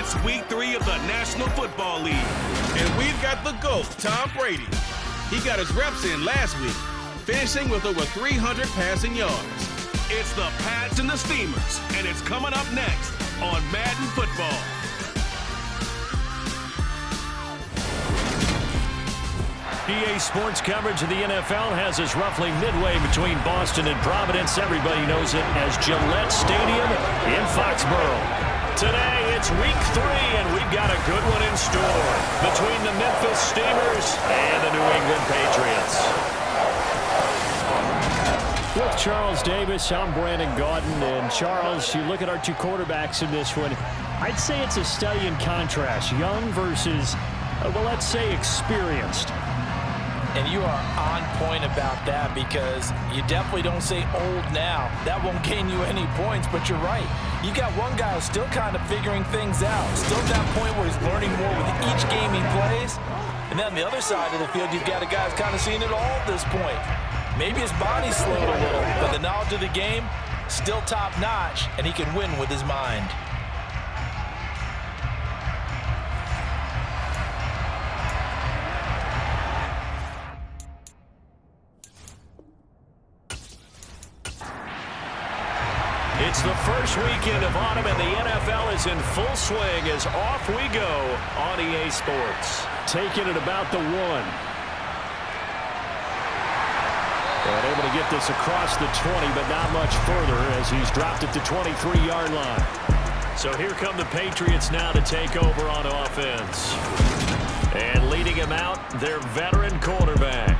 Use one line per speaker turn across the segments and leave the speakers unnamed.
It's week 3 of the National Football League. And we've got the GOAT, Tom Brady. He got his reps in last week, finishing with over 300 passing yards. It's the Pats and the Steamers, and it's coming up next on Madden Football.
EA Sports coverage of the NFL has us roughly midway between Boston and Providence. Everybody knows it as Gillette Stadium in Foxborough. Today, it's week 3, and we've got a good one in store between the Memphis Steamers and the New England Patriots. With Charles Davis, I'm Brandon Gaudin. And Charles, you look at our two quarterbacks in this one, I'd say it's a study in contrast. Young versus, well, let's say experienced.
And you are on point about that because you definitely don't say old now. That won't gain you any points, but you're right. You got one guy who's still kind of figuring things out. Still at that point where he's learning more with each game he plays. And then on the other side of the field, you've got a guy who's kind of seen it all at this point. Maybe his body's slowed a little, but the knowledge of the game, still top-notch, and he can win with his mind.
It's the first weekend of autumn, and the NFL is in full swing as off we go on EA Sports. Taking it about the 1. And able to get this across the 20, but not much further as he's dropped it to 23-yard line. So here come the Patriots now to take over on offense. And leading him out, their veteran quarterback.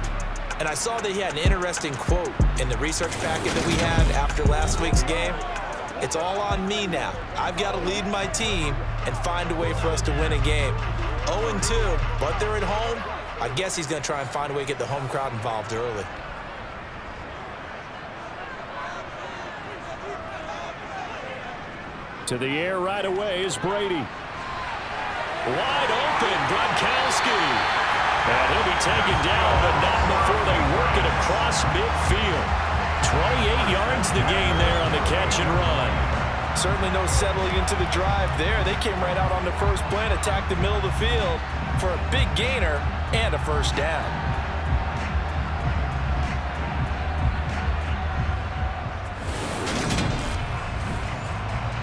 And I saw that he had an interesting quote in the research packet that we had after last week's game. It's all on me now. I've got to lead my team and find a way for us to win a game. 0-2, but they're at home. I guess he's going to try and find a way to get the home crowd involved early.
To the air right away is Brady. Wide open, Gronkowski. And he'll be taken down, but not before they work it across midfield. 28 yards the gain there on the catch and run.
Certainly no settling into the drive there. They came right out on the first play and attacked the middle of the field for a big gainer and a first down.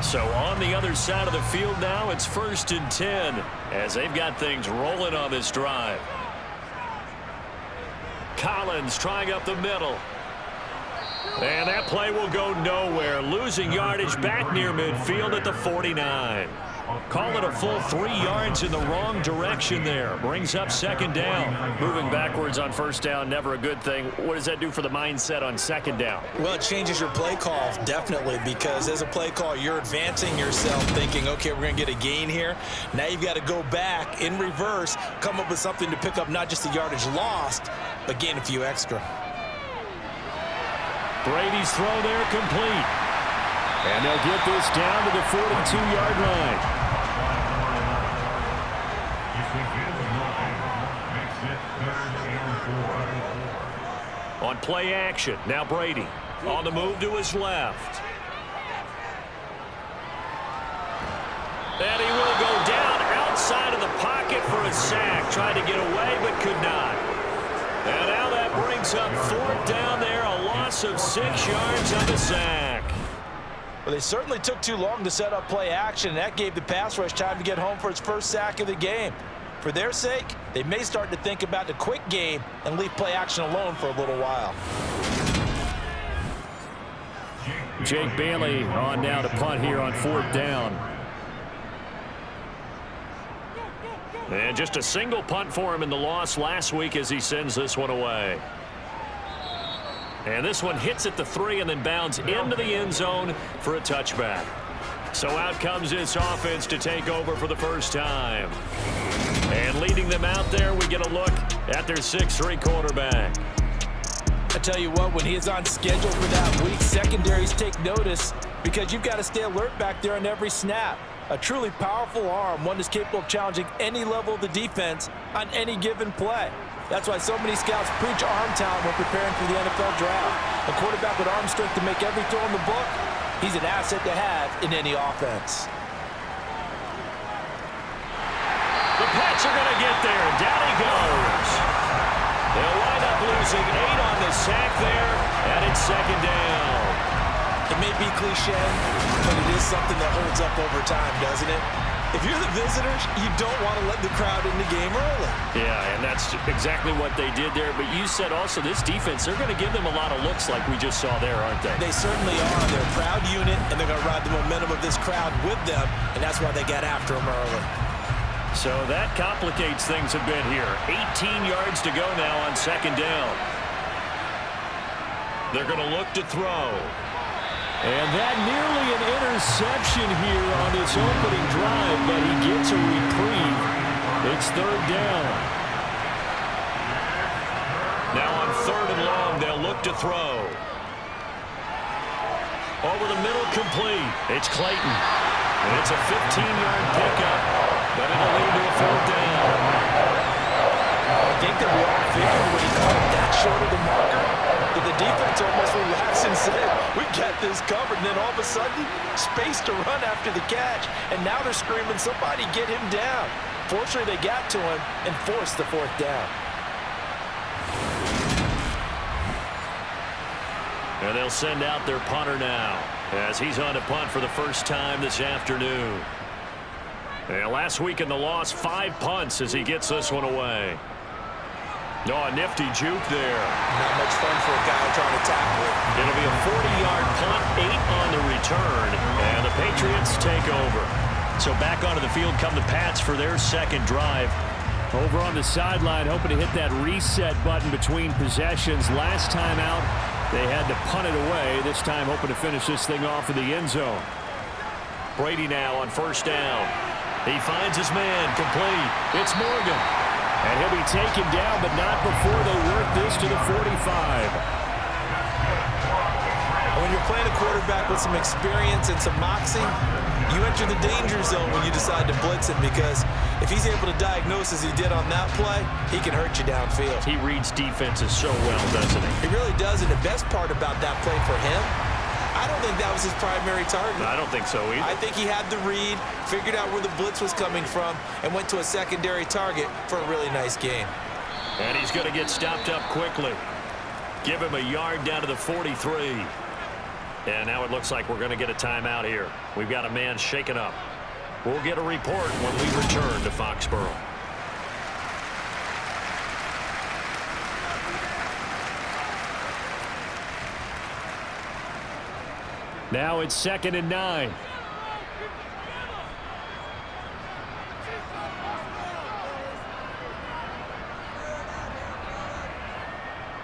So on the other side of the field now, it's 1st and 10 as they've got things rolling on this drive. Collins trying up the middle. And that play will go nowhere. Losing yardage back near midfield at the 49. Call it a full 3 yards in the wrong direction there. Brings up 2nd down. Moving backwards on 1st down, never a good thing. What does that do for the mindset on 2nd down?
Well, it changes your play call, definitely, because as a play call, you're advancing yourself thinking, okay, we're going to get a gain here. Now you've got to go back in reverse, come up with something to pick up not just the yardage lost, but gain a few extra.
Brady's throw there complete. And they'll get this down to the 42-yard line. On play action, now Brady on the move to his left. And he will go down outside of the pocket for a sack. Tried to get away, but could not. And now that brings up 4th down there, a loss of 6 yards on the sack.
Well, they certainly took too long to set up play action, and that gave the pass rush time to get home for its first sack of the game. For their sake, they may start to think about the quick game and leave play action alone for a little while.
Jake Bailey on now to punt here on 4th down. And just a single punt for him in the loss last week as he sends this one away. And this one hits at the 3 and then bounds into the end zone for a touchback. So out comes this offense to take over for the first time. And leading them out there, we get a look at their 6'3" quarterback.
I tell you what, when he is on schedule for that week, secondaries take notice because you've got to stay alert back there on every snap. A truly powerful arm, one that's capable of challenging any level of the defense on any given play. That's why so many scouts preach arm talent when preparing for the NFL draft. A quarterback with arm strength to make every throw in the book, he's an asset to have in any offense.
Patriots are going to get there. Down he goes. They'll wind up losing 8 on the sack there, and it's second down.
It may be cliche, but it is something that holds up over time, doesn't it? If you're the visitors, you don't want to let the crowd in the game early.
Yeah, and that's exactly what they did there. But you said also this defense, they're going to give them a lot of looks like we just saw there, aren't they?
They certainly are. They're a proud unit, and they're going to ride the momentum of this crowd with them, and that's why they got after them early.
So that complicates things a bit here. 18 yards to go now on second down. They're going to look to throw. And that nearly an interception here on its opening drive, but he gets a reprieve. It's third down. Now on third and long, they'll look to throw. Over the middle, complete. It's Clayton. And it's a 15-yard pickup, but it'll lead to a fourth down.
I think that we all figured when he caught it that short of the marker, that the defense almost relaxed and said, we got this covered. And then all of a sudden, space to run after the catch. And now they're screaming, somebody get him down. Fortunately, they got to him and forced the fourth down.
And they'll send out their punter now as he's on to punt for the first time this afternoon. And last week in the loss, 5 punts as he gets this one away. No, a nifty juke there.
Not much fun for a guy trying to tackle it.
It'll be a 40-yard punt, 8 on the return, and the Patriots take over. So back onto the field come the Pats for their second drive. Over on the sideline, hoping to hit that reset button between possessions. Last time out, they had to punt it away. This time hoping to finish this thing off in the end zone. Brady now on first down. He finds his man, complete. It's Morgan. And he'll be taken down, but not before they work this to the 45.
When you're playing a quarterback with some experience and some moxie, you enter the danger zone when you decide to blitz him, because if he's able to diagnose as he did on that play, he can hurt you downfield.
He reads defenses so well, doesn't he?
He really does, and the best part about that play for him, I don't think that was his primary target.
I don't think so either.
I think he had the read, figured out where the blitz was coming from, and went to a secondary target for a really nice game.
And he's going to get stopped up quickly. Give him a yard down to the 43. And now it looks like we're going to get a timeout here. We've got a man shaken up. We'll get a report when we return to Foxborough. Now it's 2nd and 9.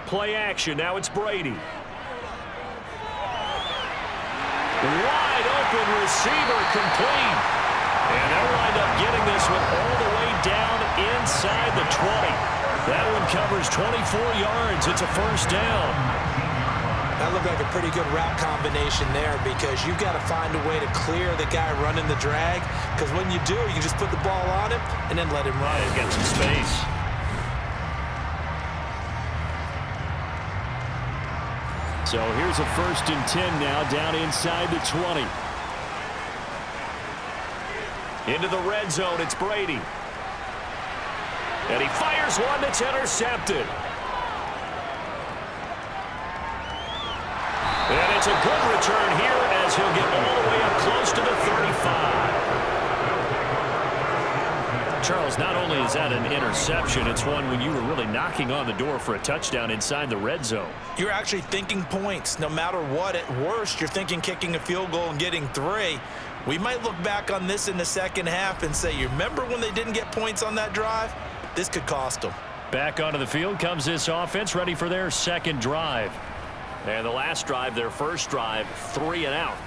Play action. Now it's Brady. Wide open receiver, complete. And they'll wind up getting this one all the way down inside the 20. That one covers 24 yards. It's a first down.
That looked like a pretty good route combination there, because you've got to find a way to clear the guy running the drag, because when you do, you can just put the ball on him and then let him run.
He's got some space. So here's a 1st and 10 now, down inside the 20. Into the red zone, it's Brady. And he fires one that's intercepted. And it's a good return here as he'll get all the way up close to the 35. Charles, not only is that an interception, it's one when you were really knocking on the door for a touchdown inside the red zone.
You're actually thinking points. No matter what, at worst, you're thinking kicking a field goal and getting 3. We might look back on this in the second half and say, you remember when they didn't get points on that drive? This could cost them.
Back onto the field comes this offense, ready for their second drive. And the last drive, their first drive, 3 and out.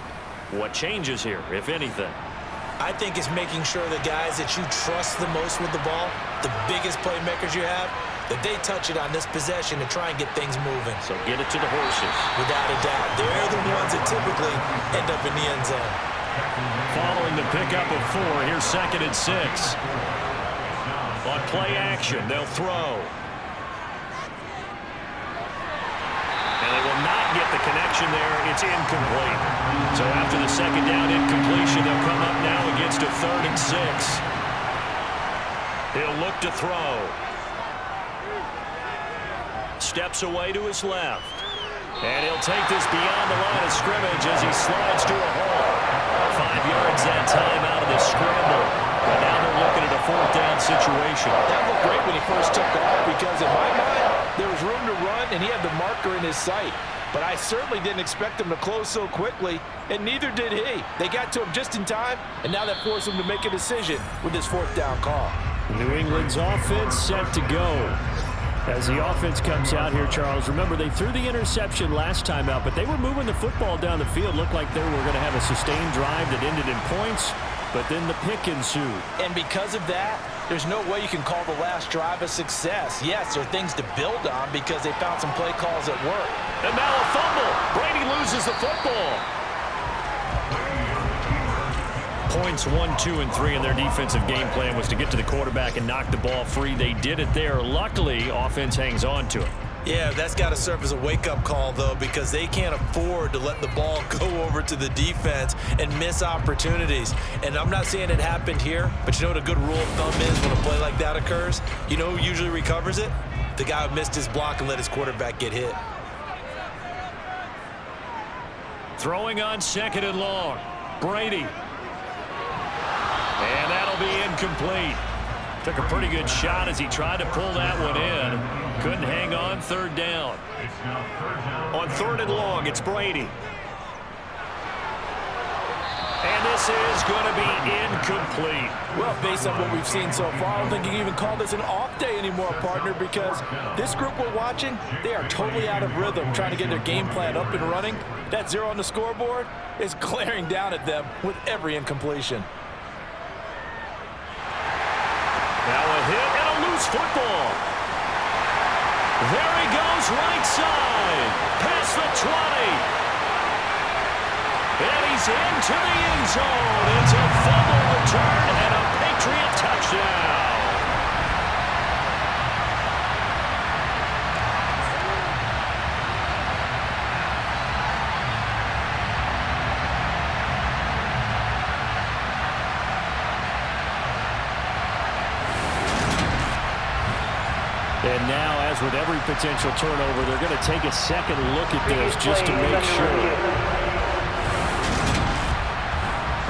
What changes here, if anything?
I think it's making sure the guys that you trust the most with the ball, the biggest playmakers you have, that they touch it on this possession to try and get things moving.
So get it to the horses.
Without a doubt. They're the ones that typically end up in the end zone.
Following the pickup of 4, here's 2nd and 6. On play action, they'll throw. And they will not get the connection there. It's incomplete. So after the second down incompletion, they'll come up now against a 3rd and 6. He'll look to throw. Steps away to his left. And he'll take this beyond the line of scrimmage as he slides to a hole. 5 yards that time out of the scramble. But now they're looking at a 4th down situation.
That looked great when he first took off because in my mind, there was room to run and he had the marker in his sight. But I certainly didn't expect him to close so quickly, and neither did he. They got to him just in time, and now that forced him to make a decision with his 4th down call.
New England's offense set to go. As the offense comes out here, Charles, remember they threw the interception last time out, but they were moving the football down the field. Looked like they were going to have a sustained drive that ended in points, but then the pick ensued.
And because of that, there's no way you can call the last drive a success. Yes, there are things to build on because they found some play calls that work.
And now a fumble. Brady loses the football. Points 1, 2, and 3 in their defensive game plan was to get to the quarterback and knock the ball free. They did it there. Luckily, offense hangs on to it.
Yeah, that's got to serve as a wake-up call, though, because they can't afford to let the ball go over to the defense and miss opportunities. And I'm not saying it happened here, but you know what a good rule of thumb is when a play like that occurs? You know who usually recovers it? The guy who missed his block and let his quarterback get hit.
Throwing on 2nd and long. Brady. And that'll be incomplete. Took a pretty good shot as he tried to pull that one in. Couldn't hang on. 3rd down. On 3rd and long, it's Brady. And this is going to be incomplete.
Well, based on what we've seen so far, I don't think you can even call this an off day anymore, partner, because this group we're watching, they are totally out of rhythm, trying to get their game plan up and running. That 0 on the scoreboard is glaring down at them with every incompletion.
Now a hit and a loose football. There he goes, right side. Past the 20. And he's into the end zone. It's a fumble return and a Patriot touchdown.
And now, as with every potential turnover, they're going to take a second look at this just to make sure.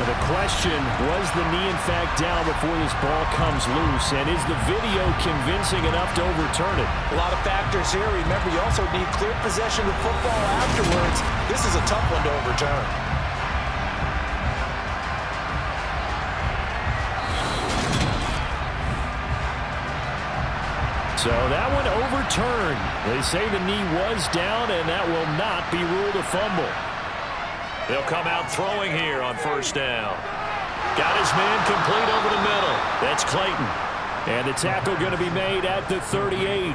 And the question, was the knee in fact down before this ball comes loose? And is the video convincing enough to overturn it?
A lot of factors here. Remember, you also need clear possession of football afterwards. This is a tough one to overturn.
So that one overturned. They say the knee was down, and that will not be ruled a fumble.
They'll come out throwing here on 1st down. Got his man complete over the middle. That's Clayton.
And the tackle going to be made at the 38.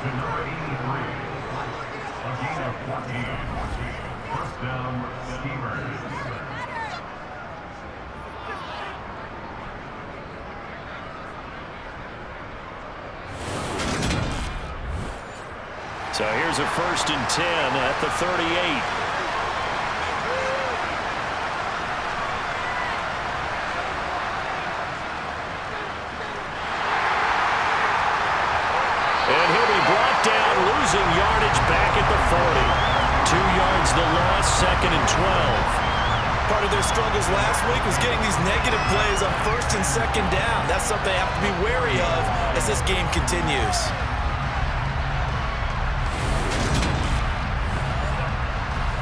So here's a 1st and 10 at the 38. And he'll be brought down, losing yardage back at the 40. 2 yards the loss, 2nd and 12.
Part of their struggles last week was getting these negative plays on 1st and 2nd down. That's something they have to be wary of as this game continues.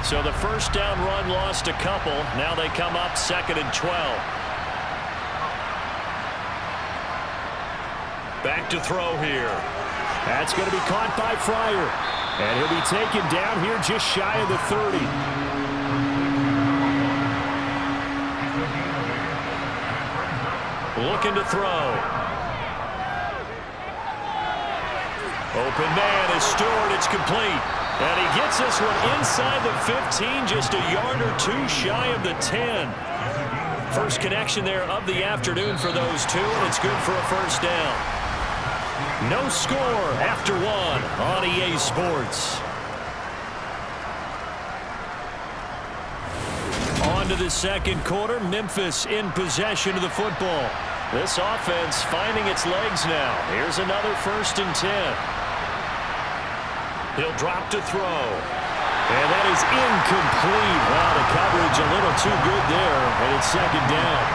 So the 1st down run lost a couple. Now they come up 2nd and 12. Back to throw here.
That's going to be caught by Fryer. And he'll be taken down here just shy of the 30.
Looking to throw. Open man is Stewart. It's complete. And he gets this one inside the 15, just a yard or two shy of the 10. First connection there of the afternoon for those two, and it's good for a 1st down. No score after 1 on EA Sports. On to the 2nd quarter. Memphis in possession of the football. This offense finding its legs now. Here's another 1st and 10. He'll drop to throw. And that is incomplete. Wow, the coverage a little too good there, and it's 2nd down.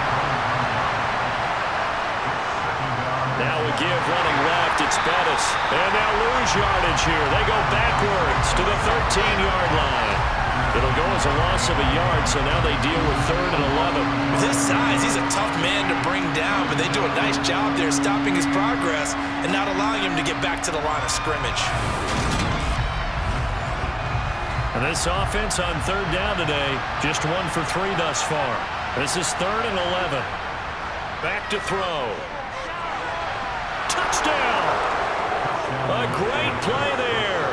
Now we give running left. It's Bettis. And they'll lose yardage here. They go backwards to the 13-yard line. It'll go as a loss of a yard, so now they deal with 3rd and 11.
With his size, he's a tough man to bring down, but they do a nice job there stopping his progress and not allowing him to get back to the line of scrimmage.
And this offense on 3rd down today, just 1 for 3 thus far. This is 3rd and 11. Back to throw. Touchdown! A great play there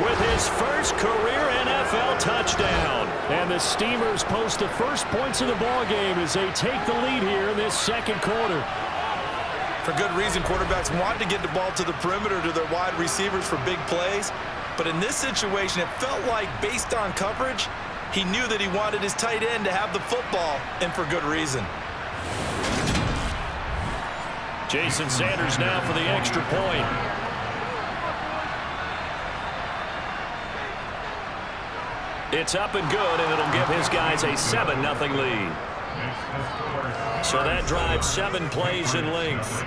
with his first career NFL touchdown.
And the Steamers post the first points of the ball game as they take the lead here in this 2nd quarter.
For good reason, quarterbacks want to get the ball to the perimeter to their wide receivers for big plays. But in this situation, it felt like, based on coverage, he knew that he wanted his tight end to have the football, and for good reason.
Jason Sanders now for the extra point. It's up and good, and it'll give his guys a 7-0 lead. So that drives 7 plays in length.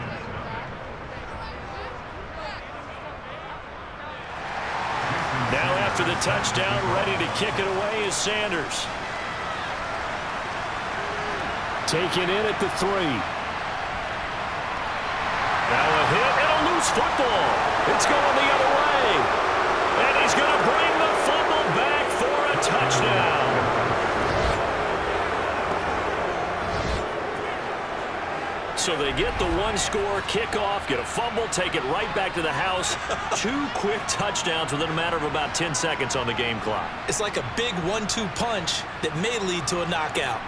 Now after the touchdown, ready to kick it away is Sanders.
Taken in at the 3.
Now a hit and a loose football. It's going the other way. And he's going to bring the fumble back for a touchdown. So they get the 1-score kickoff, get a fumble, take it right back to the house. 2 quick touchdowns within a matter of about 10 seconds on the game clock.
It's like a big 1-2 punch that may lead to a knockout.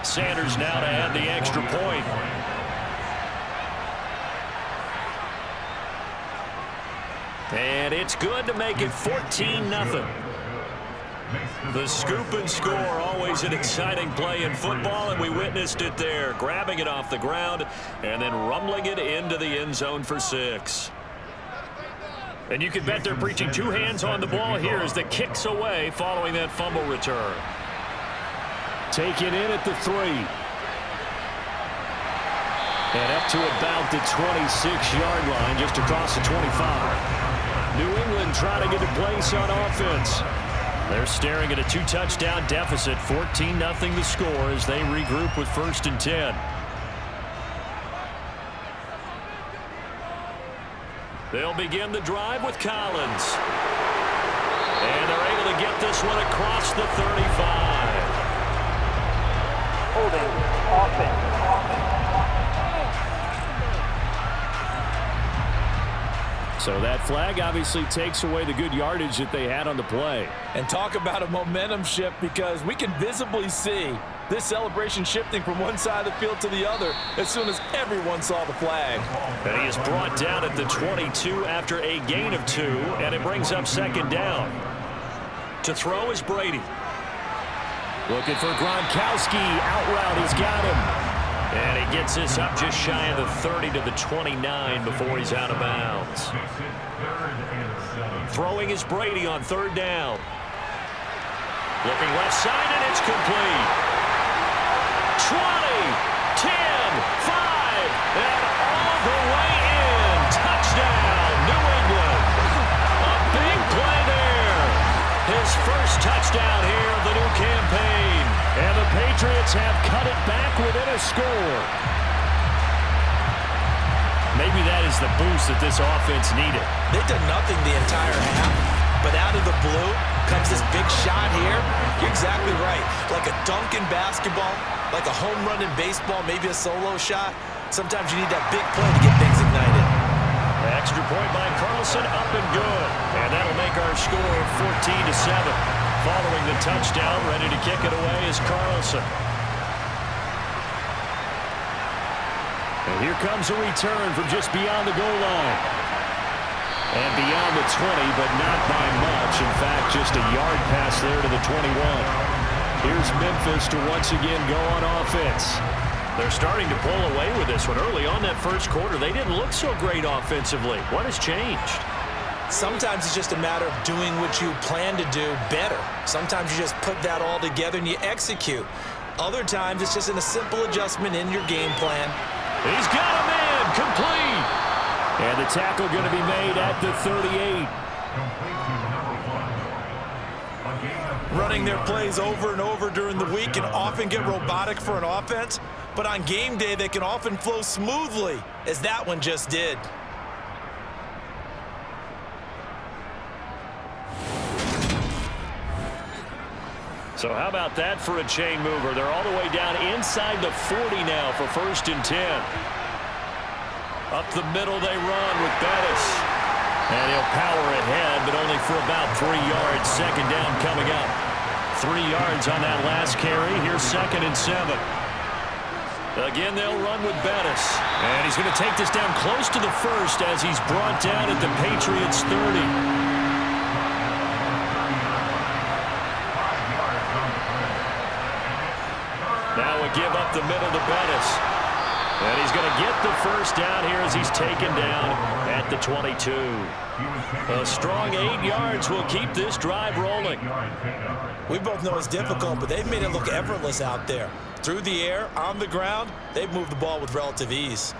Sanders now to add the extra point. And it's good to make it 14-0. The scoop and score, always an exciting play in football, and we witnessed it there, grabbing it off the ground and then rumbling it into the end zone for 6. And you can bet they're preaching 2 hands on the ball here as the kick's away following that fumble return.
Taken in at the 3. And up to about the 26-yard line, just across the 25. New England trying to get a place on offense.
They're staring at a 2-touchdown deficit, 14-0 the score as they regroup with 1st and 10. They'll begin the drive with Collins. And they're able to get this one across the 35.
Holding offense.
So that flag obviously takes away the good yardage that they had on the play.
And talk about a momentum shift, because we can visibly see this celebration shifting from one side of the field to the other as soon as everyone saw the flag.
And he is brought down at the 22 after a gain of 2, and it brings up 2nd down. To throw is Brady.
Looking for Gronkowski. Out route, he's got him.
And he gets this up just shy of the 30 to the 29 before he's out of bounds. Throwing is Brady on 3rd down. Looking left side, and it's complete. 20, 10, 5, and all the way in. Touchdown, New England. A big play there. His first touchdown here of the new campaign.
And the Patriots have cut it back within a score.
Maybe that is the boost that this offense needed.
They've done nothing the entire half, but out of the blue comes this big shot here. You're exactly right. Like a dunk in basketball, like a home run in baseball, maybe a solo shot. Sometimes you need that big play to get things ignited.
Extra point by Carlson, up and good. And that'll make our score 14-7. Following the touchdown, ready to kick it away is Carlson.
And here comes a return from just beyond the goal line.
And beyond the 20, but not by much. In fact, just a yard pass there to the 21. Here's Memphis to once again go on offense. They're starting to pull away with this one. Early on that first quarter, they didn't look so great offensively. What has changed?
Sometimes it's just a matter of doing what you plan to do better. Sometimes you just put that all together and you execute. Other times it's just a simple adjustment in your game plan.
He's got a man complete.
And the tackle going to be made at the 38.
Running their plays over and over during the week can often get robotic for an offense, but on game day they can often flow smoothly, as that one just did.
So how about that for a chain mover? They're all the way down inside the 40 now for 1st and 10. Up the middle they run with Bettis. And he'll power ahead, but only for about 3 yards. 2nd down coming up. 3 yards on that last carry. Here's 2nd and 7. Again, they'll run with Bettis. And he's going to take this down close to the 1st as he's brought down at the Patriots 30. Now a give up the middle to Bettis. And he's going to get the 1st down here as he's taken down at the 22. A strong 8 yards will keep this drive rolling.
We both know it's difficult, but they've made it look effortless out there. Through the air, on the ground, they've moved the ball with relative ease.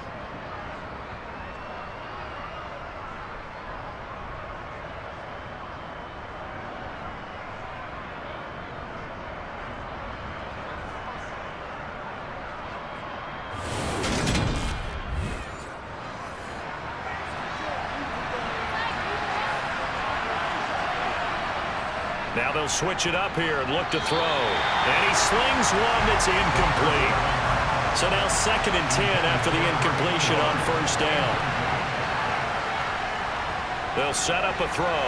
Now they'll switch it up here and look to throw. And he slings one that's incomplete. So now 2nd and 10 after the incompletion on 1st down. They'll set up a throw.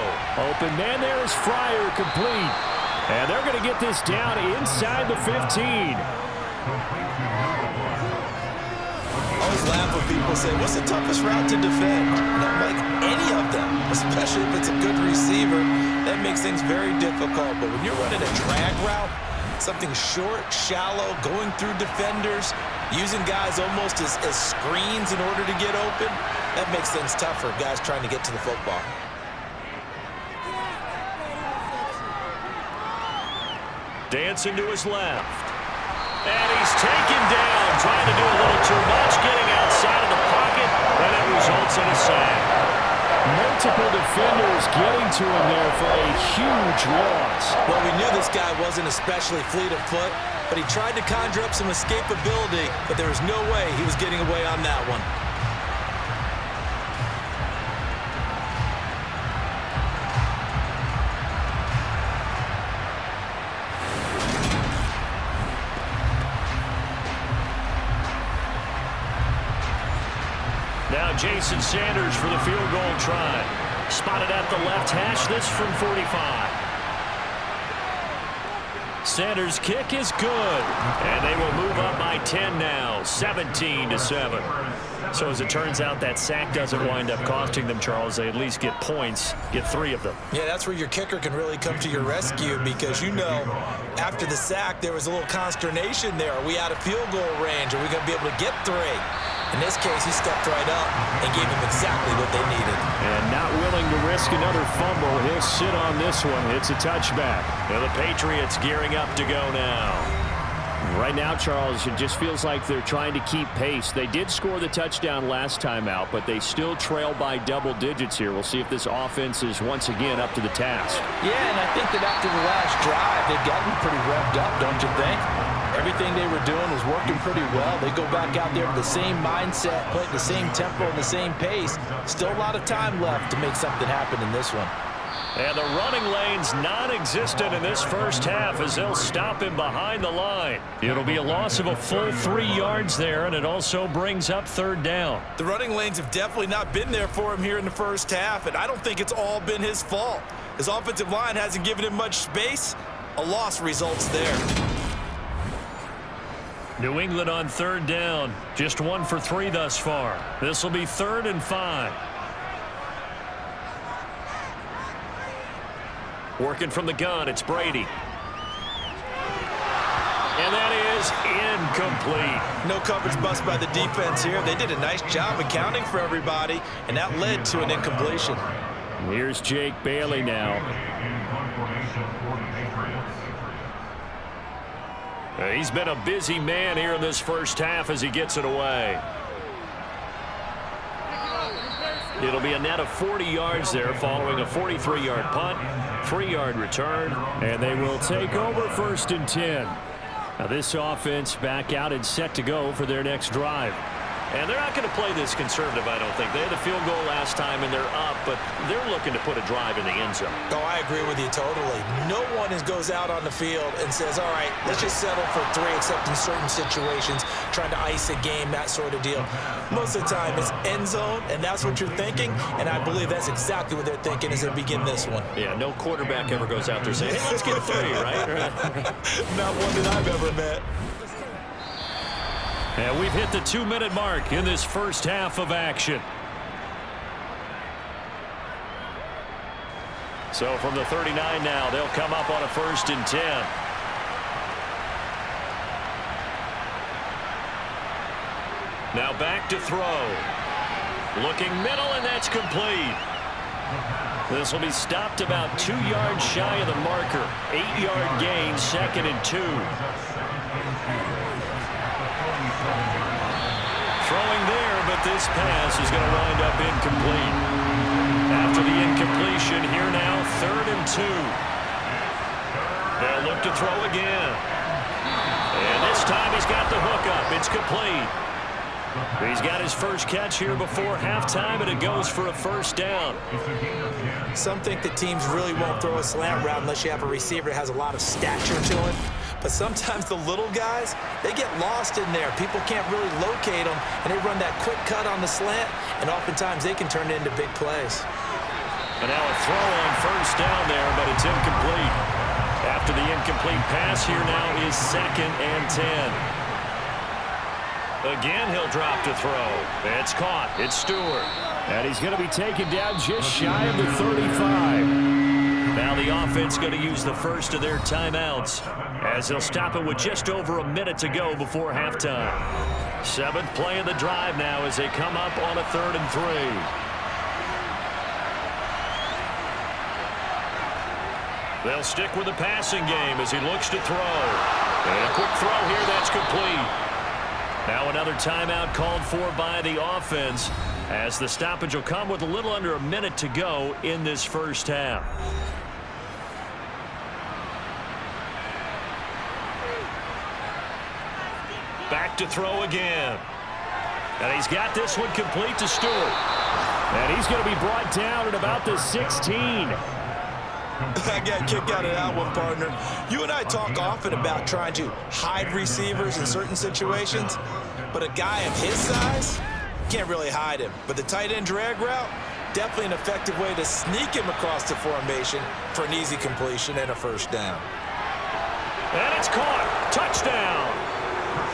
Open man there is Fryer, complete. And they're going to get this down inside the 15.
I always laugh when people say, what's the toughest route to defend? And I'm like, any of them, especially if it's a good receiver. That makes things very difficult. But when you're running a drag route, something short, shallow, going through defenders, using guys almost as screens in order to get open, that makes things tougher, guys trying to get to the football.
Dancing to his left. And he's taken down, trying to do a little too much, getting outside of the pocket, and it results in a sack.
Multiple defenders getting to him there for a huge loss.
Well, we knew this guy wasn't especially fleet of foot, but he tried to conjure up some escapability, but there was no way he was getting away on that one.
Now Jason Sanders for the field goal try. Spotted at the left hash, this from 45. Sanders' kick is good. And they will move up by 10 now, 17-7. So as it turns out, that sack doesn't wind up costing them, Charles. They at least get points, get 3 of them.
Yeah, that's where your kicker can really come to your rescue because, you know, after the sack, there was a little consternation there. Are we out of field goal range? Are we going to be able to get 3? In this case, he stepped right up and gave them exactly what they needed.
And not willing to risk another fumble. He'll sit on this one. It's a touchback.
Now the Patriots gearing up to go now.
Right now, Charles, it just feels like they're trying to keep pace. They did score the touchdown last time out, but they still trail by double digits here. We'll see if this offense is once again up to the task.
Yeah, and I think that after the last drive, they've gotten pretty revved up, don't you think? Everything they were doing was working pretty well. They go back out there with the same mindset, play at the same tempo and the same pace. Still a lot of time left to make something happen in this one.
And the running lane's non-existent in this first half as they'll stop him behind the line. It'll be a loss of a full 3 yards there, and it also brings up 3rd down.
The running lanes have definitely not been there for him here in the first half, and I don't think it's all been his fault. His offensive line hasn't given him much space. A loss results there.
New England on 3rd down. Just 1 for 3 thus far. This will be 3rd and 5. Working from the gun, it's Brady. And that is incomplete.
No coverage bust by the defense here. They did a nice job accounting for everybody, and that led to an incompletion.
Here's Jake Bailey now.
He's been a busy man here in this first half as he gets it away. It'll be a net of 40 yards there following a 43-yard punt, 3-yard return.
And they will take over 1st and 10. Now this offense back out and set to go for their next drive.
And they're not going to play this conservative, I don't think. They had a field goal last time, and they're up, but they're looking to put a drive in the end zone.
Oh, I agree with you totally. No one goes out on the field and says, all right, let's just settle for 3, except in certain situations, trying to ice a game, that sort of deal. Most of the time, it's end zone, and that's what you're thinking, and I believe that's exactly what they're thinking as they begin this one.
Yeah, no quarterback ever goes out there saying, hey, let's get 3, right?
Not one that I've ever met.
And we've hit the 2-minute mark in this first half of action. So from the 39 now, they'll come up on a 1st and 10. Now back to throw. Looking middle, and that's complete. This will be stopped about 2 yards shy of the marker. 8-yard gain, 2nd and 2. Throwing there, but this pass is going to wind up incomplete. After the incompletion, here now, 3rd and 2. They'll look to throw again. And this time he's got the hook up. It's complete. He's got his first catch here before halftime, and it goes for a 1st down.
Some think the teams really won't throw a slant route unless you have a receiver that has a lot of stature to him. But sometimes the little guys, they get lost in there. People can't really locate them, and they run that quick cut on the slant, and oftentimes they can turn it into big plays.
And now a throw on 1st down there, but it's incomplete. After the incomplete pass, here now is 2nd and 10. Again, he'll drop to throw. It's caught. It's Stewart.
And he's going to be taken down just shy of the 35.
Now the offense going to use the first of their timeouts as they'll stop it with just over a minute to go before halftime. 7th play of the drive now as they come up on a 3rd and 3. They'll stick with the passing game as he looks to throw. And a quick throw here, that's complete. Now another timeout called for by the offense as the stoppage will come with a little under a minute to go in this first half. Back to throw again. And he's got this one complete to Stewart.
And he's going to be brought down at about the 16.
I got a kick out of that one, partner. You and I talk often about trying to hide receivers in certain situations, but a guy of his size can't really hide him. But the tight end drag route, definitely an effective way to sneak him across the formation for an easy completion and a 1st down.
And it's caught. Touchdown.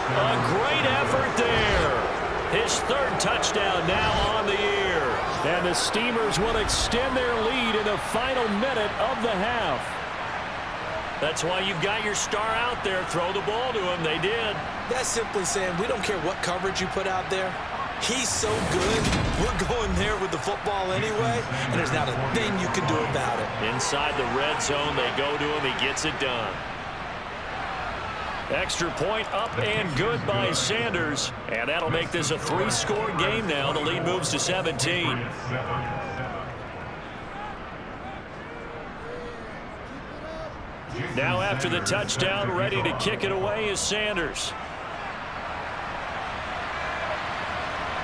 A great effort there. His 3rd touchdown now on the year.
And the Steamers will extend their lead in the final minute of the half.
That's why you've got your star out there. Throw the ball to him. They did.
That's simply saying we don't care what coverage you put out there. He's so good, we're going there with the football anyway, and there's not a thing you can do about it.
Inside the red zone, they go to him. He gets it done. Extra point up and good by Sanders. And that'll make this a 3-score game now. The lead moves to 17. Now after the touchdown, ready to kick it away is Sanders.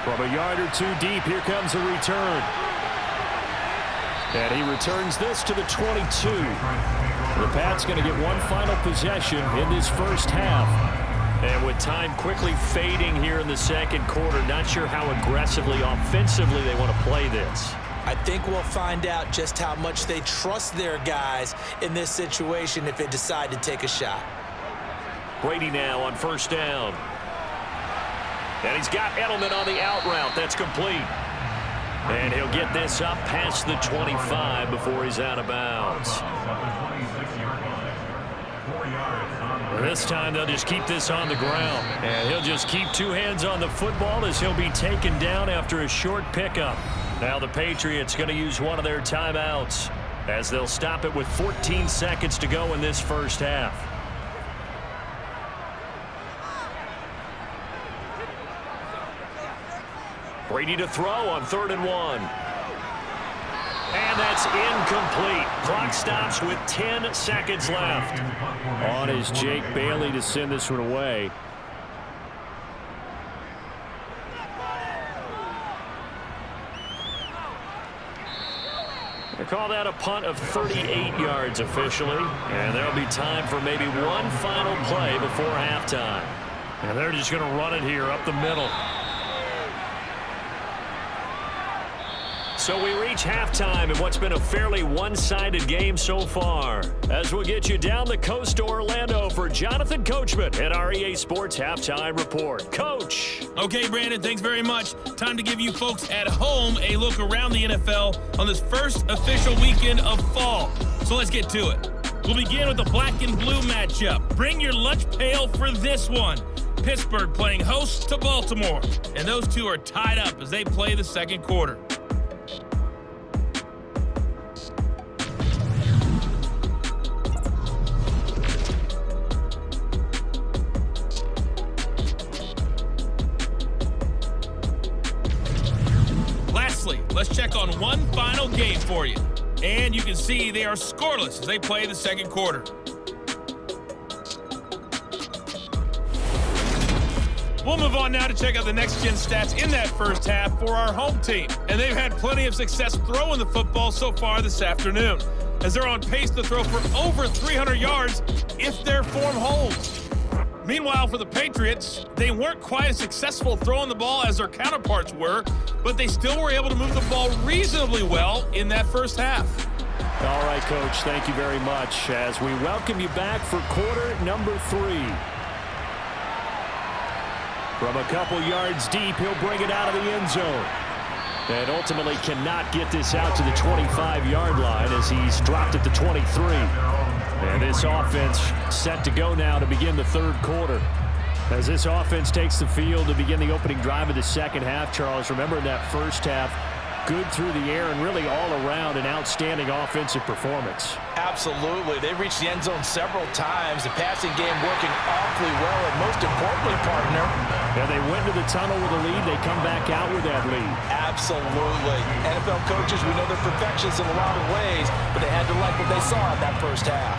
From a yard or 2 deep, here comes a return. And he returns this to the 22. The Pats going to get one final possession in this first half.
And with time quickly fading here in the second quarter, not sure how aggressively, offensively they want to play this.
I think we'll find out just how much they trust their guys in this situation if they decide to take a shot.
Brady now on 1st down. And he's got Edelman on the out route. That's complete. And he'll get this up past the 25 before he's out of bounds. This time they'll just keep this on the ground. And he'll just keep two hands on the football as he'll be taken down after a short pickup. Now the Patriots going to use one of their timeouts as they'll stop it with 14 seconds to go in this first half. Brady to throw on 3rd and 1. And that's incomplete. Clock stops with 10 seconds left.
On is Jake Bailey to send this one away.
They call that a punt of 38 yards officially. And there'll be time for maybe one final play before halftime.
And they're just going to run it here up the middle.
So we reach halftime in what's been a fairly one-sided game so far. As we'll get you down the coast to Orlando for Jonathan Coachman at our EA Sports Halftime Report. Coach.
Okay, Brandon, thanks very much. Time to give you folks at home a look around the NFL on this first official weekend of fall. So let's get to it. We'll begin with the black and blue matchup. Bring your lunch pail for this one. Pittsburgh playing host to Baltimore. And those two are tied up as they play the second quarter. Let's check on one final game for you. And you can see they are scoreless as they play the second quarter. We'll move on now to check out the next-gen stats in that first half for our home team. And they've had plenty of success throwing the football so far this afternoon, as they're on pace to throw for over 300 yards if their form holds. Meanwhile, for the Patriots, they weren't quite as successful throwing the ball as their counterparts were, but they still were able to move the ball reasonably well in that first half.
All right, Coach, thank you very much as we welcome you back for quarter number 3. From a couple yards deep, he'll bring it out of the end zone. And ultimately cannot get this out to the 25-yard line as he's dropped at the 23. And this offense set to go now to begin the third quarter. As this offense takes the field to begin the opening drive of the second half, Charles, remember in that first half, good through the air and really all around an outstanding offensive performance.
Absolutely. They reached the end zone several times. The passing game working awfully well, and most importantly, partner.
Yeah, they went to the tunnel with a lead. They come back out with that lead.
Absolutely. NFL coaches, we know they're perfectionists in a lot of ways, but they had to like what they saw in that first half.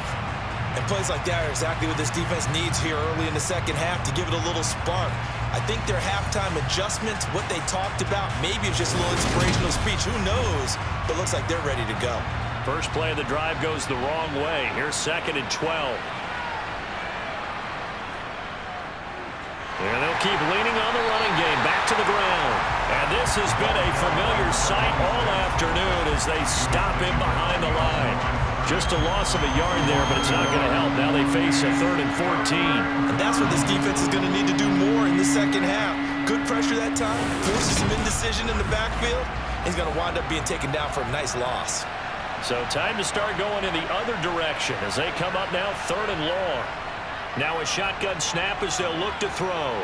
And plays like that are exactly what this defense needs here early in the second half to give it a little spark. I think their halftime adjustments, what they talked about, maybe it's just a little inspirational speech. Who knows? But looks like they're ready to go.
First play of the drive goes the wrong way. Here's 2nd and 12. And they'll keep leaning on the running game. Back to the ground. And this has been a familiar sight all afternoon as they stop him behind the line. Just a loss of a yard there, but it's not going to help. Now they face a 3rd and 14.
And that's what this defense is going to need to do more in the second half. Good pressure that time, forces some indecision in the backfield. He's going to wind up being taken down for a nice loss.
So time to start going in the other direction as they come up now 3rd and long. Now a shotgun snap as they'll look to throw.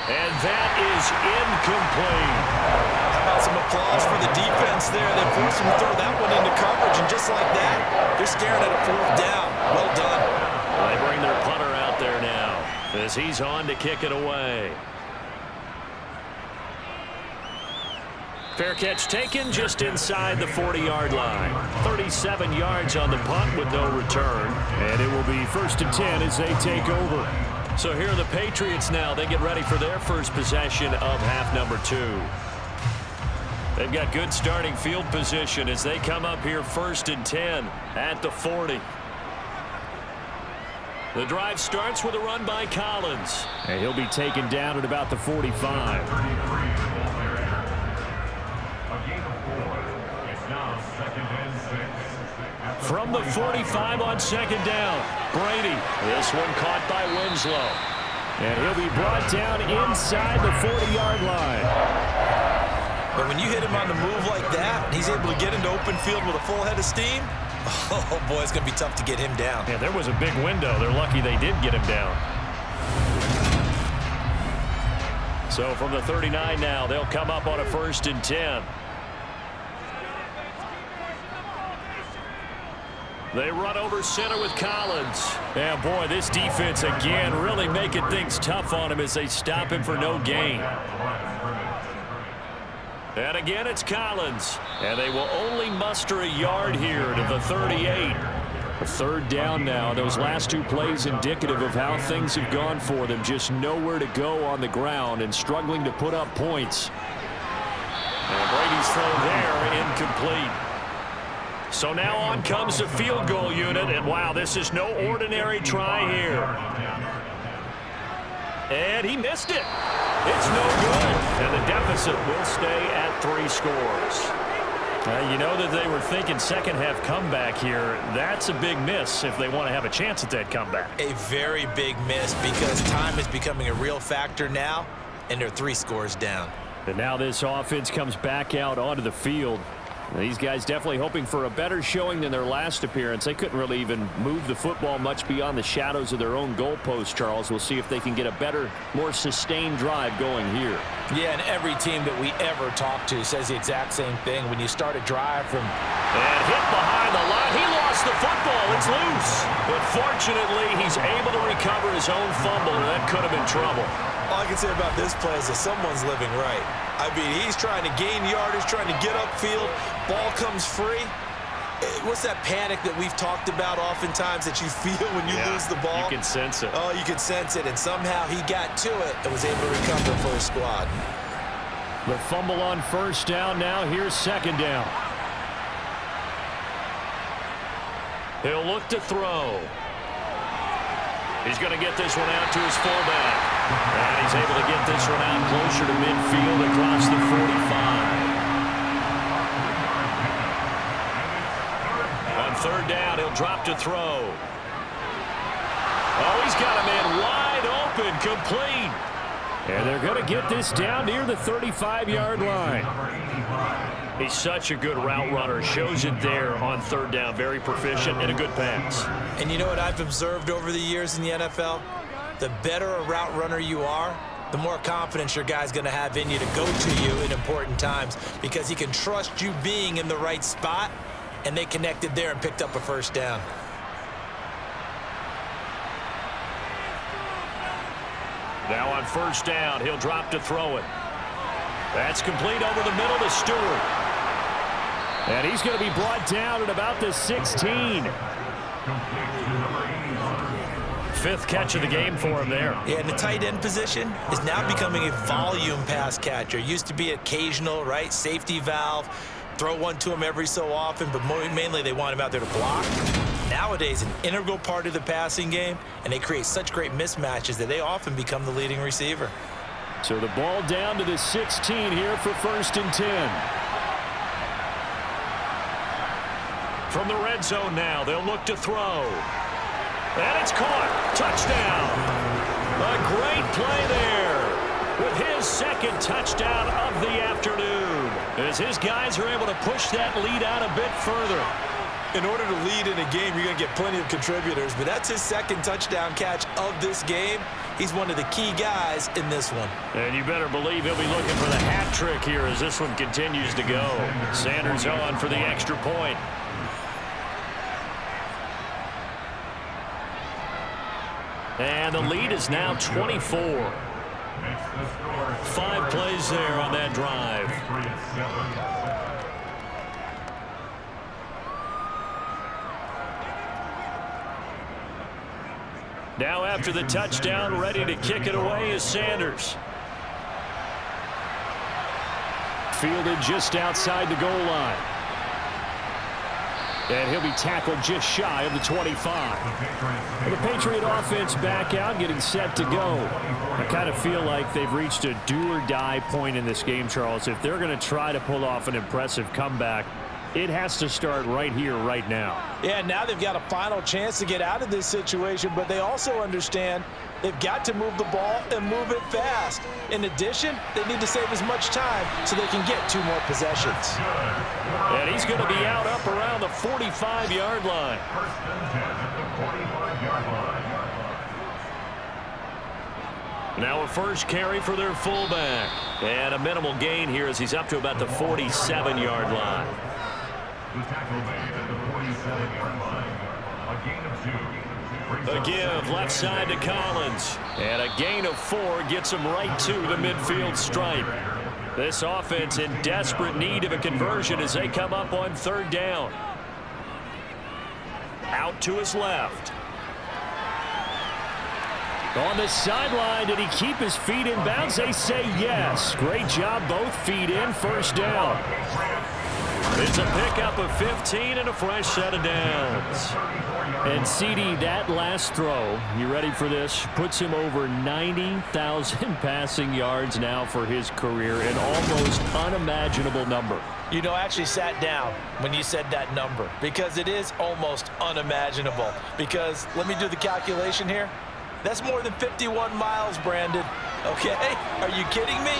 And that is incomplete.
How about some applause for the defense there? They forced him to throw that one into coverage, and just like that, they're staring at a 4th down. Well done.
They bring their punter out there now as he's on to kick it away. Fair catch taken just inside the 40-yard line. 37 yards on the punt with no return.
And it will be 1st and 10 as they take over.
So here are the Patriots now. They get ready for their first possession of half number 2. They've got good starting field position as they come up here 1st and 10 at the 40. The drive starts with a run by Collins.
And he'll be taken down at about the 45.
From the 45 on 2nd down, Brady. This one caught by Winslow.
And he'll be brought down inside the 40-yard line.
But you hit him on the move like that, and he's able to get into open field with a full head of steam, oh, boy, it's going to be tough to get him down.
Yeah, there was a big window. They're lucky they did get him down. So from the 39 now, they'll come up on a 1st and 10. They run over center with Collins. And boy, this defense again really making things tough on him as they stop him for no gain. And again, it's Collins. And they will only muster a yard here to the 38. A 3rd down now. Those last 2 plays indicative of how things have gone for them. Just nowhere to go on the ground and struggling to put up points. And Brady's throw there, incomplete. So now on comes the field goal unit, and wow, this is no ordinary try here. And he missed it. It's no good. And the deficit will stay at 3 scores. You know that they were thinking second half comeback here. That's a big miss if they want to have a chance at that comeback.
A very big miss because time is becoming a real factor now, and they're 3 scores down.
And now this offense comes back out onto the field. These guys definitely hoping for a better showing than their last appearance. They couldn't really even move the football much beyond the shadows of their own goalpost, Charles. We'll see if they can get a better, more sustained drive going here.
Yeah, and every team that we ever talk to says the exact same thing. When you start a drive from...
And hit behind the line. He lost the football. It's loose. But fortunately, he's able to recover his own fumble, and that could have been trouble.
All I can say about this play is that someone's living right. I mean, he's trying to gain yardage, trying to get upfield. Ball comes free. What's that panic that we've talked about oftentimes that you feel when you lose the ball?
You can sense it.
Oh, you can sense it. And somehow he got to it and was able to recover for his squad.
The fumble on 1st down now. Here's 2nd down.
He'll look to throw. He's going to get this one out to his fullback. And he's able to get this one out closer to midfield across the 45. On 3rd down, he'll drop to throw. Oh, he's got a man wide open, complete.
And they're going to get this down near the 35-yard line.
He's such a good route runner. Shows it there on 3rd down. Very proficient and a good pass.
And you know what I've observed over the years in the NFL? The better a route runner you are, the more confidence your guy's going to have in you to go to you in important times because he can trust you being in the right spot, and they connected there and picked up a 1st down.
Now on 1st down, he'll drop to throw it. That's complete over the middle to Stewart.
And he's going to be brought down at about the 16.
5th catch of the game for him there.
Yeah, and the tight end position is now becoming a volume pass catcher. Used to be occasional, right? Safety valve. Throw one to him every so often, but mainly they want him out there to block. Nowadays, an integral part of the passing game, and they create such great mismatches that they often become the leading receiver.
So the ball down to the 16 here for 1st and 10.
From the red zone now, they'll look to throw. And it's caught. Touchdown. A great play there with his 2nd touchdown of the afternoon as his guys are able to push that lead out a bit further.
In order to lead in a game, you're going to get plenty of contributors, but that's his 2nd touchdown catch of this game. He's one of the key guys in this one.
And you better believe he'll be looking for the hat trick here as this one continues to go. Sanders on for the extra point. And the lead is now 24. 5 plays there on that drive. Now after the touchdown, ready to kick it away is Sanders.
Fielded just outside the goal line. And he'll be tackled just shy of the 25. The Patriot offense back out, getting set to go. I kind of feel like they've reached a do-or-die point in this game, Charles. If they're going to try to pull off an impressive comeback, it has to start right here, right now.
Yeah, now they've got a final chance to get out of this situation, but they also understand They've got to move the ball and move it fast. In addition, they need to save as much time so they can get 2 more possessions.
And he's going to be out up around the 45-yard line. Now a first carry for their fullback. And a minimal gain here as he's up to about the 47-yard line.
The tackle made at the 47-yard line. A gain of 2.
A give left side to Collins. And a gain of 4 gets him right to the midfield stripe. This offense in desperate need of a conversion as they come up on 3rd down. Out to his left.
On the sideline, did he keep his feet in bounds? They say yes. Great job, both feet in, first down.
It's a pickup of 15 and a fresh set of downs.
And CD, that last throw, you ready for this? Puts him over 90,000 passing yards now for his career, an almost unimaginable number.
You know, I actually sat down when you said that number because it is almost unimaginable. Because, let me do the calculation here. That's more than 51 miles, Brandon. Okay? Are you kidding me?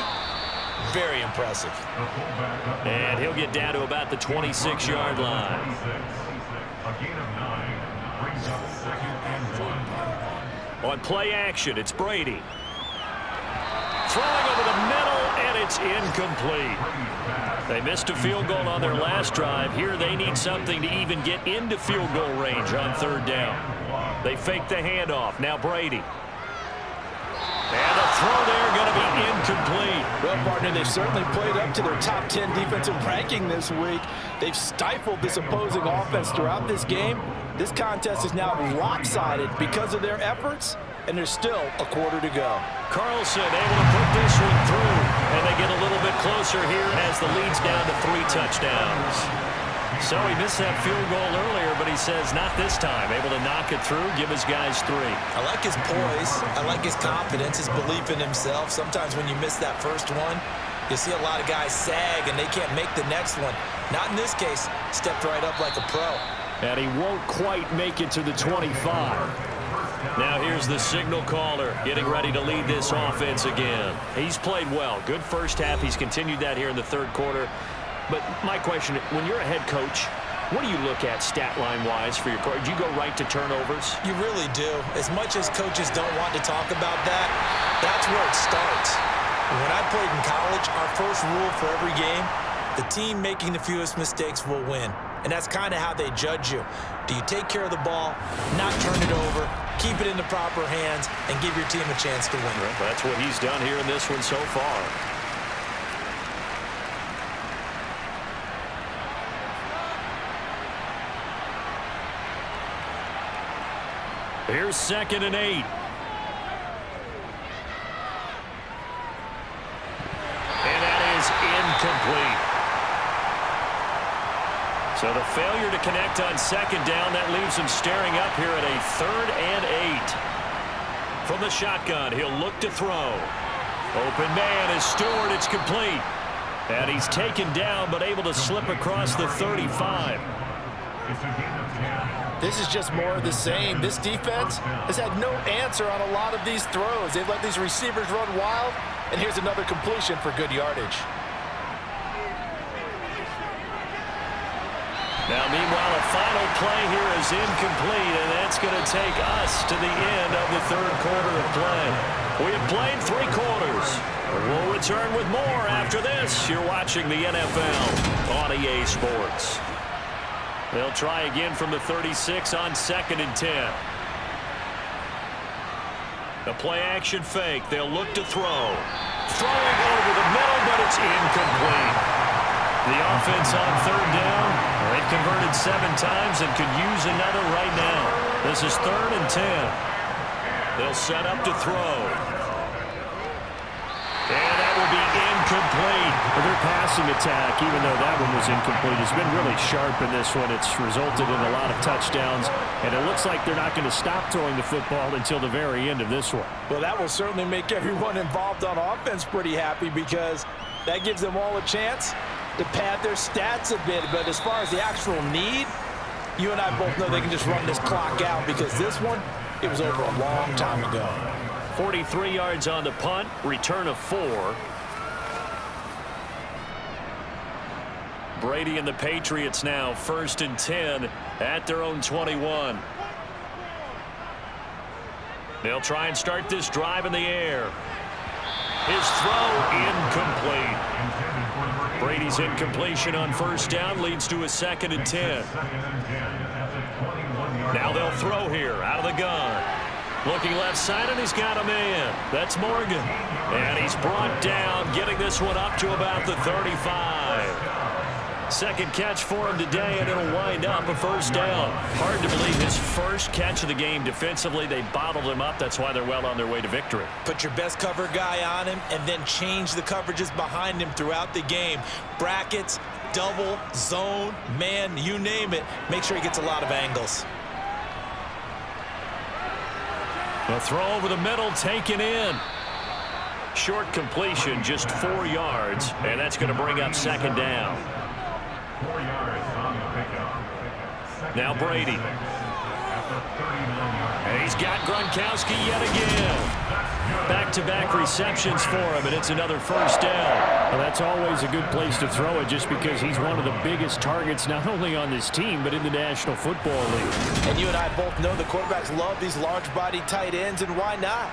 Very impressive.
And he'll get down to about the 26-yard line.
A gain of 9 brings up 2nd and 1.
On play action, it's Brady. Throwing over the middle, and it's incomplete. They missed a field goal on their last drive. Here they need something to even get into field goal range on 3rd down. They fake the handoff. Now Brady. And the throw there going to be incomplete.
Well, partner, they've certainly played up to their top 10 defensive ranking this week. They've stifled this opposing offense throughout this game. This contest is now lopsided because of their efforts, and there's still a quarter to go.
Carlson able to put this one through, and they get a little bit closer here as the lead's down to 3 touchdowns. So he missed that field goal earlier, but he says not this time. Able to knock it through, give his guys 3.
I like his poise. I like his confidence, his belief in himself. Sometimes when you miss that first one, you see a lot of guys sag and they can't make the next one. Not in this case. Stepped right up like a pro.
And he won't quite make it to the 25.
Now here's the signal caller getting ready to lead this offense again. He's played well. Good first half. He's continued that here in the 3rd quarter. But my question, when you're a head coach, what do you look at stat line-wise for your coach? Do you go right to turnovers?
You really do. As much as coaches don't want to talk about that, that's where it starts. When I played in college, our first rule for every game, the team making the fewest mistakes will win. And that's kind of how they judge you. Do you take care of the ball, not turn it over, keep it in the proper hands, and give your team a chance to win?
Well, that's what he's done here in this one so far. Here's 2nd and 8. And that is incomplete. So the failure to connect on 2nd down, that leaves him staring up here at a 3rd and 8. From the shotgun, he'll look to throw. Open man is Stewart. It's complete. And he's taken down, but able to slip across the 35.
This is just more of the same. This defense has had no answer on a lot of these throws. They've let these receivers run wild, and here's another completion for good yardage.
Now, meanwhile, a final play here is incomplete, and that's going to take us to the end of the 3rd quarter of play. We have played 3 quarters. We'll return with more after this. You're watching the NFL on EA Sports. They'll try again from the 36 on 2nd and 10. The play action fake. They'll look to throw. Throwing over the middle, but it's incomplete. The offense on 3rd down. They've converted 7 times and could use another right now. This is 3rd and 10. They'll set up to throw. And that will be incomplete.
Well, their passing attack, even though that one was incomplete, has been really sharp in this one. It's resulted in a lot of touchdowns, and it looks like they're not going to stop throwing the football until the very end of this one.
Well, that will certainly make everyone involved on offense pretty happy because that gives them all a chance to pad their stats a bit. But as far as the actual need, you and I both know they can just run this clock out because this one, it was over a long time ago.
43 yards on the punt, return of 4. Brady and the Patriots now 1st and 10 at their own 21. They'll try and start this drive in the air. His throw incomplete. Brady's incompletion on 1st down leads to a 2nd and 10. Now they'll throw here out of the gun. Looking left side, and he's got a man. That's Morgan. And he's brought down, getting this one up to about the 35. Second catch for him today, and it'll wind up a 1st down. Hard to believe his first catch of the game defensively. They bottled him up. That's why they're well on their way to victory.
Put your best cover guy on him and then change the coverages behind him throughout the game. Brackets, double, zone, man, you name it. Make sure he gets a lot of angles.
A throw over the middle, taken in. Short completion, just 4 yards, and that's going to bring up 2nd down.
4 yards on the pickup.
Now Brady. And he's got Gronkowski yet again. Back-to-back receptions for him, and it's another 1st down.
Well, that's always a good place to throw it just because he's one of the biggest targets not only on this team but in the National Football League.
And you and I both know the quarterbacks love these large-body tight ends, and why not?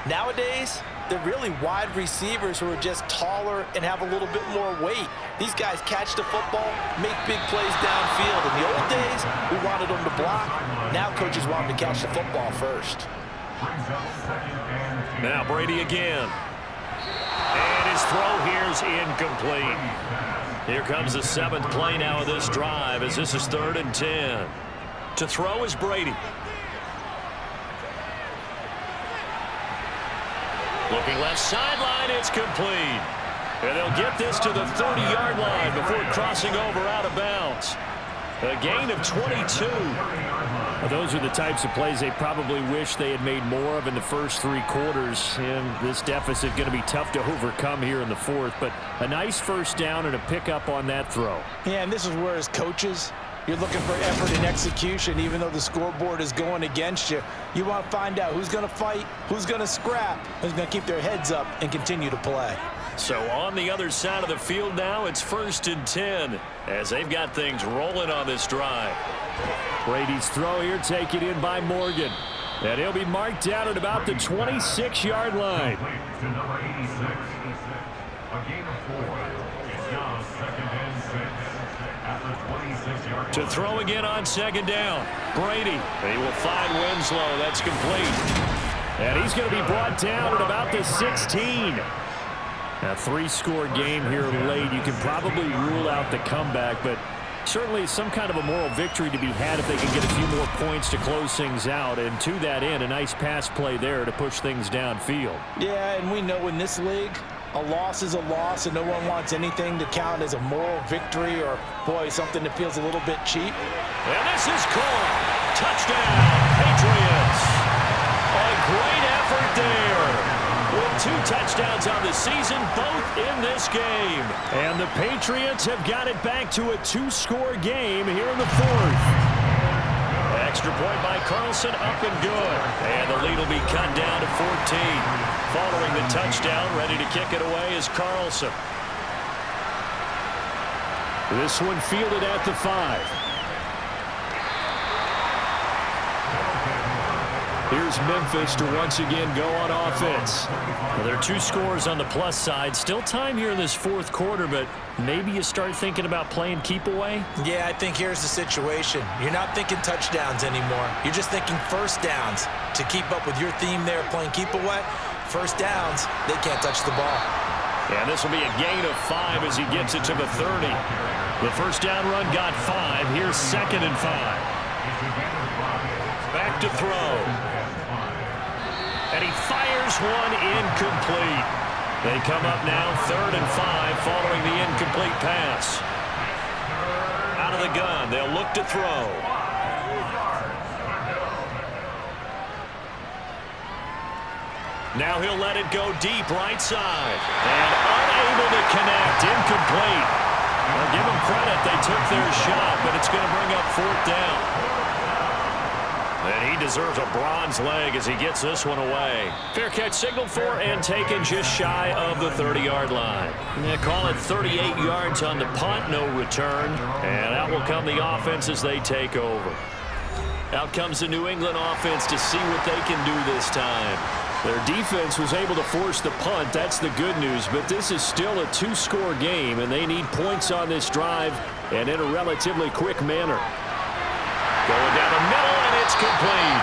Nowadays, they're really wide receivers who are just taller and have a little bit more weight. These guys catch the football, make big plays downfield. In the old days, we wanted them to block. Now coaches want them to catch the football first.
Now Brady again. And his throw here is incomplete. Here comes the 7th play now of this drive as this is 3rd and 10. To throw is Brady. Looking left sideline, it's complete. And they'll get this to the 30-yard line before crossing over out of bounds. A gain of 22.
Well, those are the types of plays they probably wish they had made more of in the first 3 quarters. And this deficit going to be tough to overcome here in the 4th. But a nice 1st down and a pickup on that throw.
Yeah, and this is where as coaches, you're looking for effort and execution. Even though the scoreboard is going against you, you want to find out who's going to fight, who's going to scrap, who's going to keep their heads up and continue to play.
So on the other side of the field now, it's 1st and 10 as they've got things rolling on this drive.
Brady's throw here taken in by Morgan. And he'll be marked down at about the 26-yard line.
To number 86. A gain of 4. It's now 2nd and 6. At the 26-yard line.
To throw again on 2nd down. Brady. He will find Winslow. That's complete.
And he's going to be brought down at about the 16. A 3-score game here late. You can probably rule out the comeback, but certainly some kind of a moral victory to be had if they can get a few more points to close things out. And to that end, a nice pass play there to push things downfield.
Yeah, and we know in this league, a loss is a loss, and no one wants anything to count as a moral victory or, boy, something that feels a little bit cheap.
And this is caught. Touchdown, Patriots. A great effort there. With 2 touchdowns on the season, both in this game.
And the Patriots have got it back to a 2-score game here in the 4th.
Extra point by Carlson, up and good. And the lead will be cut down to 14. Following the touchdown, ready to kick it away is Carlson.
This one fielded at the 5. Here's Memphis to once again go on offense.
Well, there are 2 scores on the plus side. Still time here in this 4th quarter, but maybe you start thinking about playing keep away?
Yeah, I think here's the situation. You're not thinking touchdowns anymore. You're just thinking 1st downs. To keep up with your theme there, playing keep away, 1st downs, they can't touch the ball.
And this will be a gain of 5 as he gets it to the 30. The 1st down run got 5. Here's 2nd and 5. Back to throw. And he fires one incomplete. They come up now 3rd and 5 following the incomplete pass. Out of the gun, they'll look to throw. Now he'll let it go deep right side. And unable to connect, incomplete. Well, give them credit, they took their shot, but it's going to bring up 4th down. And he deserves a bronze leg as he gets this one away. Fair catch signaled for and taken just shy of the 30-yard line. They call it 38 yards on the punt, no return. And out will come the offense as they take over. Out comes the New England offense to see what they can do this time.
Their defense was able to force the punt. That's the good news. But this is still a two-score game, and they need points on this drive and in a relatively quick manner.
Going down the middle, and it's complete.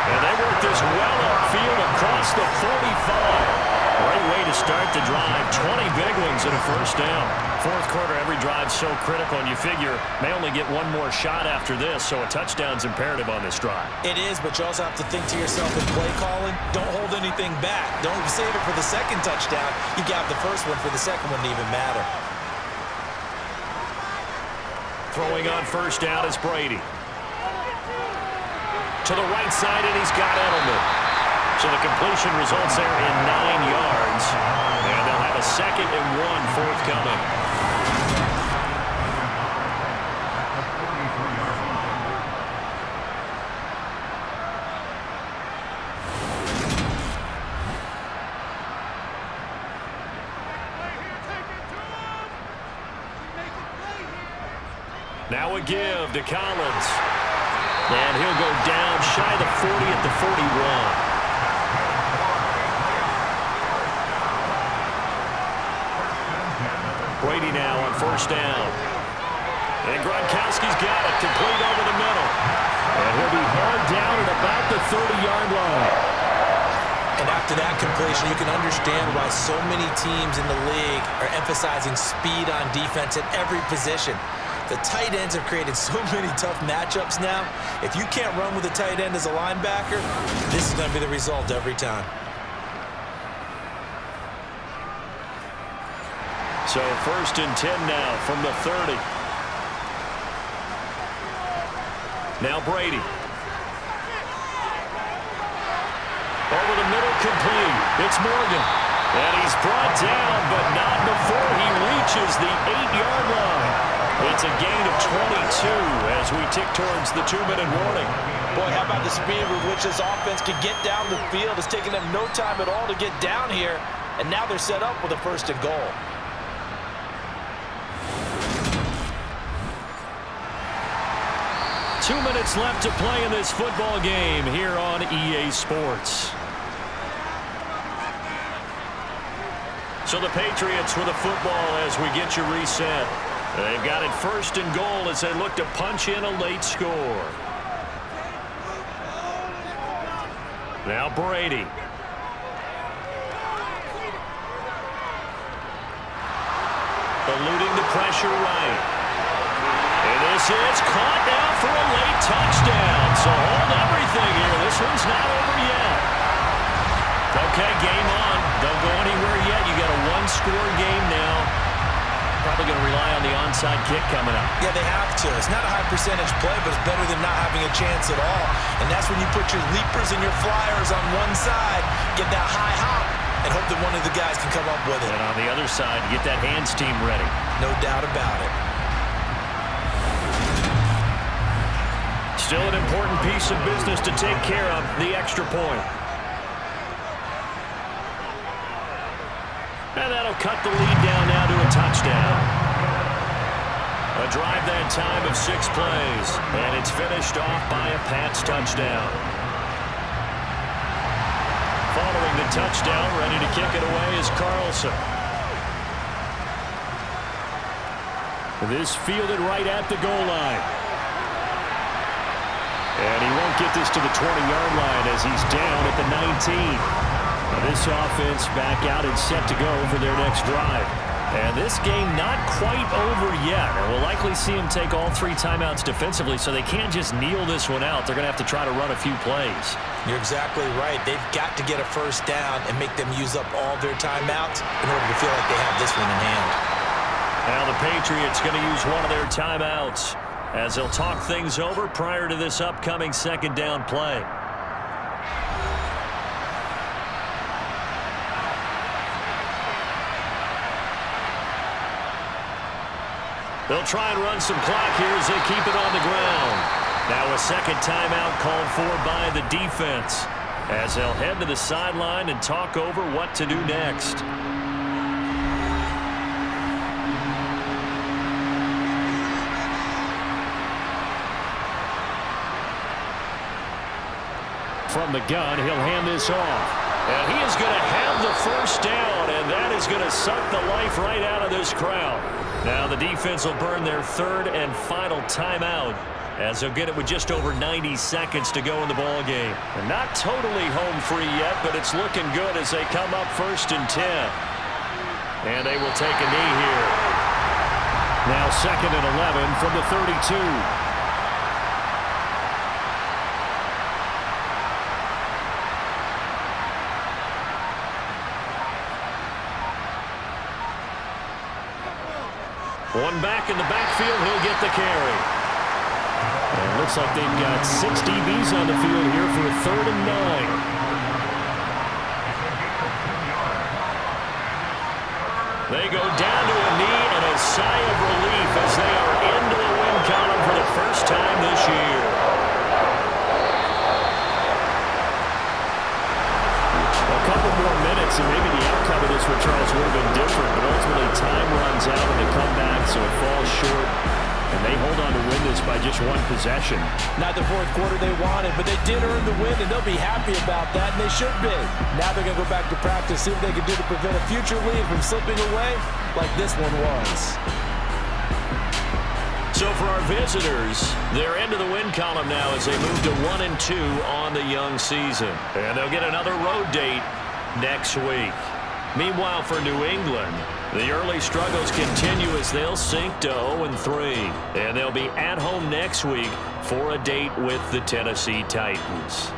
And they work this well upfield across the 45. Great way to start the drive. 20 big ones and a first down. Fourth quarter, every drive's so critical, and you figure may only get one more shot after this, so a touchdown's imperative on this drive.
It is, but you also have to think to yourself in play calling, don't hold anything back. Don't save it for the second touchdown. You got the first one for the second one to even matter.
Throwing on first down is Brady. To the right side, and he's got Edelman. So the completion results there in 9 yards. And they'll have a 2nd and 1 forthcoming. Now a give to Collins. And he'll go down shy of the 40 at the 41. Brady now on first down. And Gronkowski's got it, complete over the middle.
And he'll be held down at about the 30-yard line.
And after that completion, you can understand why so many teams in the league are emphasizing speed on defense at every position. The tight ends have created so many tough matchups now. If you can't run with a tight end as a linebacker, this is going to be the result every time.
So 1st and 10 now from the 30. Now Brady. Over the middle, complete. It's Morgan. And he's brought down, but not before he reaches the 8-yard line. It's a gain of 22 as we tick towards the 2-minute warning.
Boy, how about the speed with which this offense can get down the field? It's taken them no time at all to get down here. And now they're set up with a 1st and goal.
Two minutes left to play in this football game here on EA Sports. So the Patriots with a football as we get you reset. They've got it 1st and goal as they look to punch in a late score. Now Brady. Eluding the pressure right. And this is caught now for a late touchdown. So hold everything here. This one's not over yet. Okay, game on. Don't go anywhere yet. You got a 1-score game now. Probably going to rely on the onside kick coming up.
Yeah, they have to. It's not a high percentage play, but it's better than not having a chance at all. And that's when you put your leapers and your flyers on one side, get that high hop, and hope that one of the guys can come up with it.
And on the other side, get that hands team ready.
No doubt about it.
Still an important piece of business to take care of, the extra point. And that'll cut the lead down now to a touchdown. A drive that time of 6 plays, and it's finished off by a Pats touchdown. Following the touchdown, ready to kick it away is Carlson.
This fielded right at the goal line. And he won't get this to the 20-yard line as he's down at the 19. Now this offense back out and set to go for their next drive. And this game not quite over yet. And we'll likely see him take all 3 timeouts defensively, so they can't just kneel this one out. They're going to have to try to run a few plays.
You're exactly right. They've got to get a first down and make them use up all their timeouts in order to feel like they have this one in hand.
Now the Patriots going to use one of their timeouts as they'll talk things over prior to this upcoming 2nd down play. They'll try and run some clock here as they keep it on the ground. Now a second timeout called for by the defense as they'll head to the sideline and talk over what to do next.
From the gun, he'll hand this off.
And he is going to have the first down, and that is going to suck the life right out of this crowd. Now the defense will burn their third and final timeout as they'll get it with just over 90 seconds to go in the ball game. And not totally home free yet, but it's looking good as they come up 1st and 10. And they will take a knee here.
Now 2nd and 11 from the 32.
One back in the backfield, he'll get the carry.
And it looks like they've got 6 DBs on the field here for a 3rd and 9.
They go down to a knee and a sigh of relief as they are into the win column for the first time this year.
A couple more minutes and maybe the outcome of this one, Charles, would have been different, but ultimately time runs out and they come back, so it falls short. And they hold on to win this by just 1 possession.
Not the fourth quarter they wanted, but they did earn the win, and they'll be happy about that, and they should be. Now they're going to go back to practice, see what they can do to prevent a future lead from slipping away like this one was.
So for our visitors, they're into the win column now as they move to 1 and 2 on the young season. And they'll get another road date next week. Meanwhile, for New England, the early struggles continue as they'll sink to 0-3. And they'll be at home next week for a date with the Tennessee Titans.